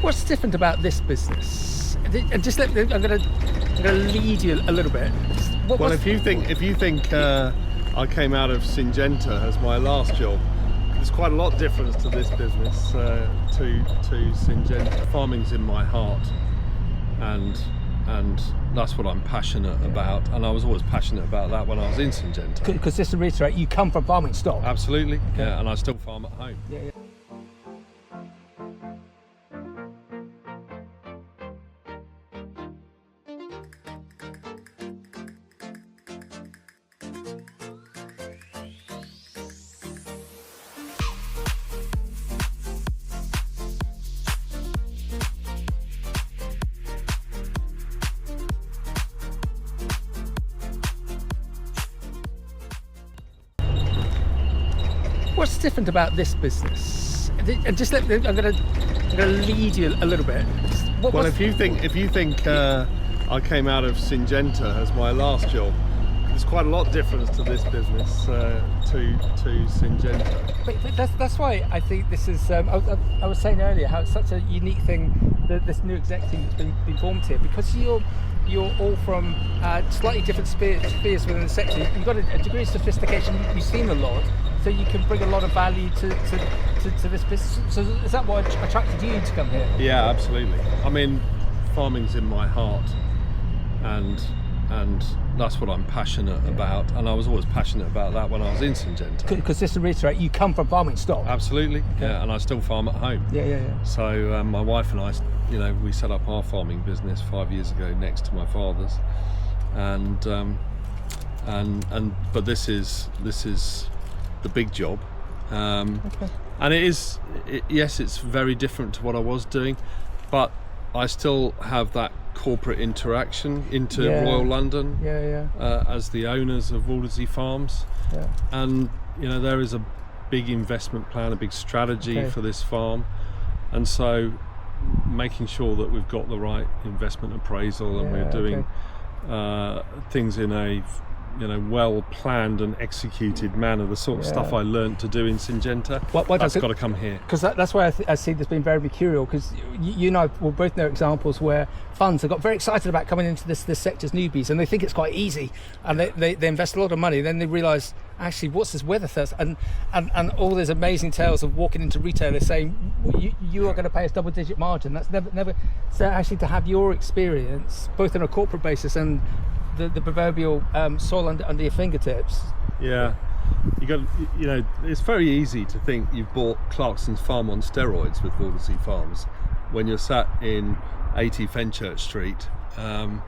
What's different about this business? And just I'm going to lead you a little bit. Well, if you think I came out of Syngenta as my last job, there's quite a lot of difference to this business to Syngenta. Farming's in my heart, and that's what I'm passionate about, and I was always passionate about that when I was in Syngenta. Because just to reiterate, you come from farming stock. Absolutely, okay. Yeah, and I still farm at home. Yeah. What's different about this business? And just I'm going to lead you a little bit. Well, if you think I came out of Syngenta as my last job, there's quite a lot of difference to this business to Syngenta. But that's why I think this is. I was saying earlier how it's such a unique thing that this new exec team has been formed here, because you're all from slightly different spheres within the sector. You've got a degree of sophistication. You've seen a lot, so you can bring a lot of value to this business. So is that what attracted you to come here? Yeah, absolutely. I mean, farming's in my heart, and that's what I'm passionate about, and I was always passionate about that when I was in Syngenta. Because just to reiterate, you come from farming stock. Absolutely, okay. Yeah, and I still farm at home. Yeah. So my wife and I, we set up our farming business 5 years ago next to my father's, but this is the big job, Okay. and yes, it's very different to what I was doing, but I still have that corporate interaction into Royal London as the owners of Waldersey Farms, and there is a big investment plan, a big strategy for this farm, and so making sure that we've got the right investment appraisal and we're doing things in a well planned and executed manner, the sort of stuff I learnt to do in Syngenta. That's got to come here. Because that's why I see this being very mercurial, because you and I will both know examples where funds have got very excited about coming into this sector's newbies, and they think it's quite easy, and they invest a lot of money, then they realise, actually, what's this weather thirst? And all those amazing tales of walking into retailers saying, you are going to pay us double-digit margin. That's never. So actually, to have your experience, both on a corporate basis and the proverbial soil under your fingertips. Yeah, it's very easy to think you've bought Clarkson's Farm on steroids with Waldersey Farms when you're sat in 80 Fenchurch Street, and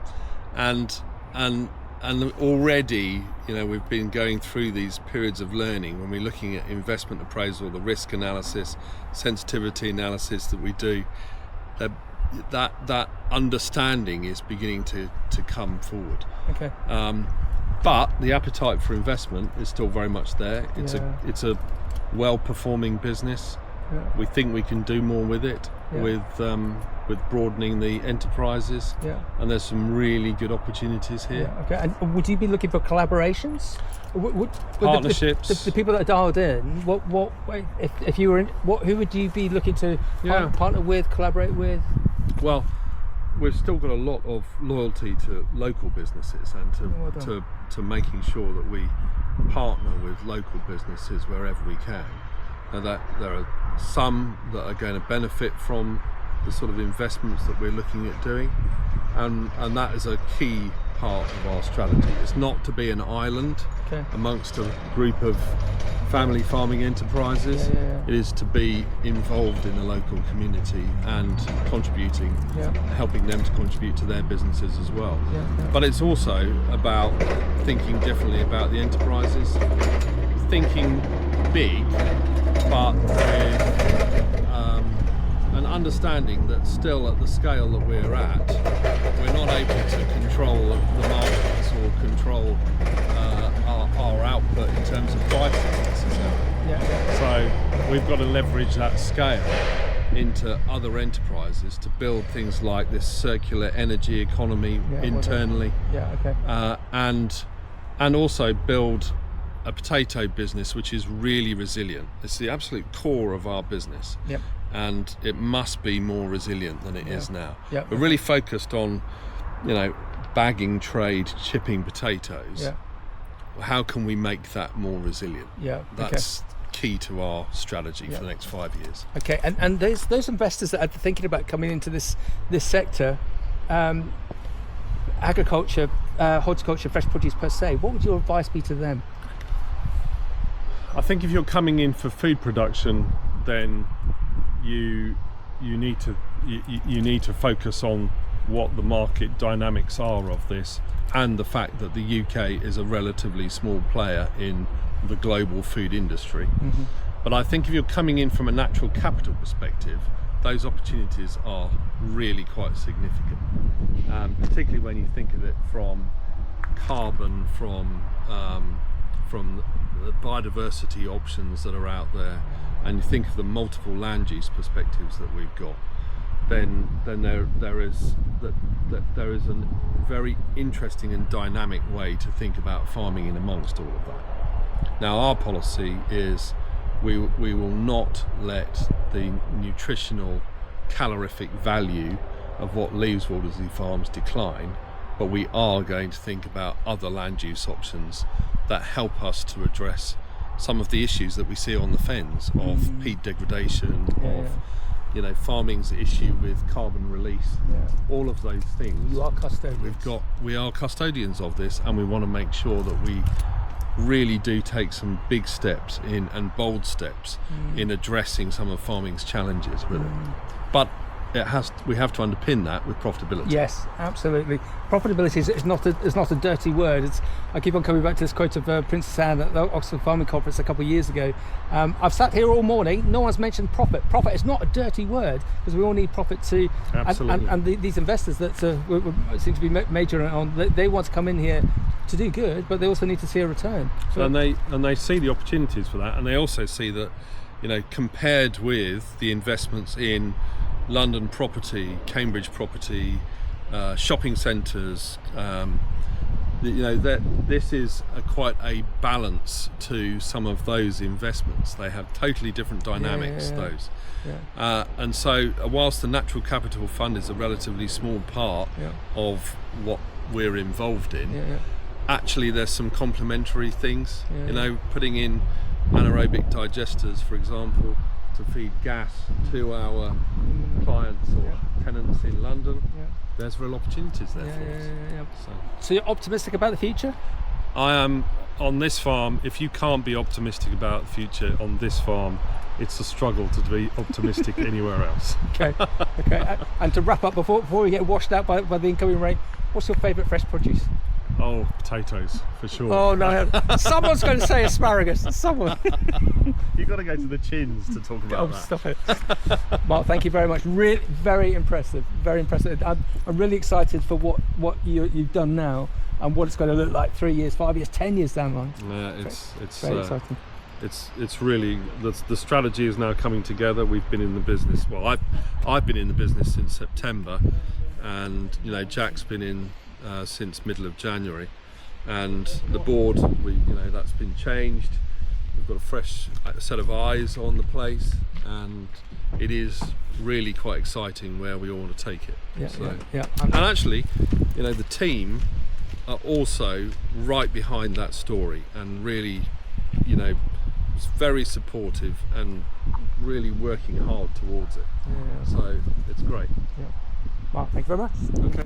already we've been going through these periods of learning when we're looking at investment appraisal, the risk analysis, sensitivity analysis that we do. That understanding is beginning to come forward. Okay. But the appetite for investment is still very much there. It's a well-performing business. Yeah. We think we can do more with it, with broadening the enterprises. Yeah. And there's some really good opportunities here. Yeah. Okay. And would you be looking for collaborations? Partnerships. The people that are dialed in. What if you were in? Who would you be looking to partner with, collaborate with? Well, we've still got a lot of loyalty to local businesses and to making sure that we partner with local businesses wherever we can. And that there are some that are going to benefit from the sort of investments that we're looking at doing, and that is a key part of our strategy. It's not to be an island amongst a group of family farming enterprises. It is to be involved in the local community and contributing, helping them to contribute to their businesses as well. But it's also about thinking differently about the enterprises, thinking big, but with an understanding that still at the scale that we're at, we're not able to control the markets or control our output in terms of pricing necessarily. So we've got to leverage that scale into other enterprises to build things like this circular energy economy internally, and also build a potato business which is really resilient. It's the absolute core of our business. and it must be more resilient than it is now. Yeah. We're really focused on, bagging trade, shipping potatoes. Yeah. How can we make that more resilient? Yeah. That's key to our strategy for the next 5 years. Okay, and those investors that are thinking about coming into this sector, agriculture, horticulture, fresh produce per se, what would your advice be to them? I think if you're coming in for food production, then you need to focus on what the market dynamics are of this, and the fact that the UK is a relatively small player in the global food industry. Mm-hmm. But I think if you're coming in from a natural capital perspective, those opportunities are really quite significant, particularly when you think of it from carbon, from the biodiversity options that are out there, and you think of the multiple land use perspectives that we've got, then there is a very interesting and dynamic way to think about farming in amongst all of that. Now, our policy is we will not let the nutritional calorific value of what leaves Waldersey Farms decline, but we are going to think about other land use options that help us to address some of the issues that we see on the Fens of peat degradation, farming's issue with carbon release, all of those things. You are custodians. We are custodians of this, and we want to make sure that we really do take some big steps in and bold steps in addressing some of farming's challenges with it. But we have to underpin that with profitability. Yes, absolutely. Profitability is not a dirty word. I keep on coming back to this quote of Princess Anne at the Oxford Farming Conference a couple of years ago. I've sat here all morning. No one's mentioned profit. Profit is not a dirty word, because we all need profit too. Absolutely. And these investors that seem to be majoring on, they want to come in here to do good, but they also need to see a return. And they see the opportunities for that, and they also see that, compared with the investments in London property, Cambridge property, shopping centres, this is quite a balance to some of those investments. They have totally different dynamics, those. And so whilst the Natural Capital Fund is a relatively small part of what we're involved in, actually there's some complementary things, putting in anaerobic digesters, for example, to feed gas to our clients or tenants in London. There's real opportunities there for us. So you're optimistic about the future? I am. On this farm, if you can't be optimistic about the future on this farm, it's a struggle to be optimistic anywhere else. Okay. And to wrap up, before we get washed out by the incoming rain, what's your favourite fresh produce? Oh, potatoes, for sure. Oh no, someone's going to say asparagus. Someone. You've got to go to the chins to talk about that. Stop it. Mark, thank you very much. Really, very impressive. Very impressive. I'm really excited for what you've done now and what it's going to look like 3 years, 5 years, 10 years down the line. Yeah, it's very exciting. It's really, the strategy is now coming together. We've been in the business. Well, I've been in the business since September, and Jack's been in since middle of January, and the board, that's been changed. We've got a fresh set of eyes on the place, and it is really quite exciting where we all want to take it. And actually, the team are also right behind that story, and really, it's very supportive and really working hard towards it. So it's great. Mark, thank you very much. Okay.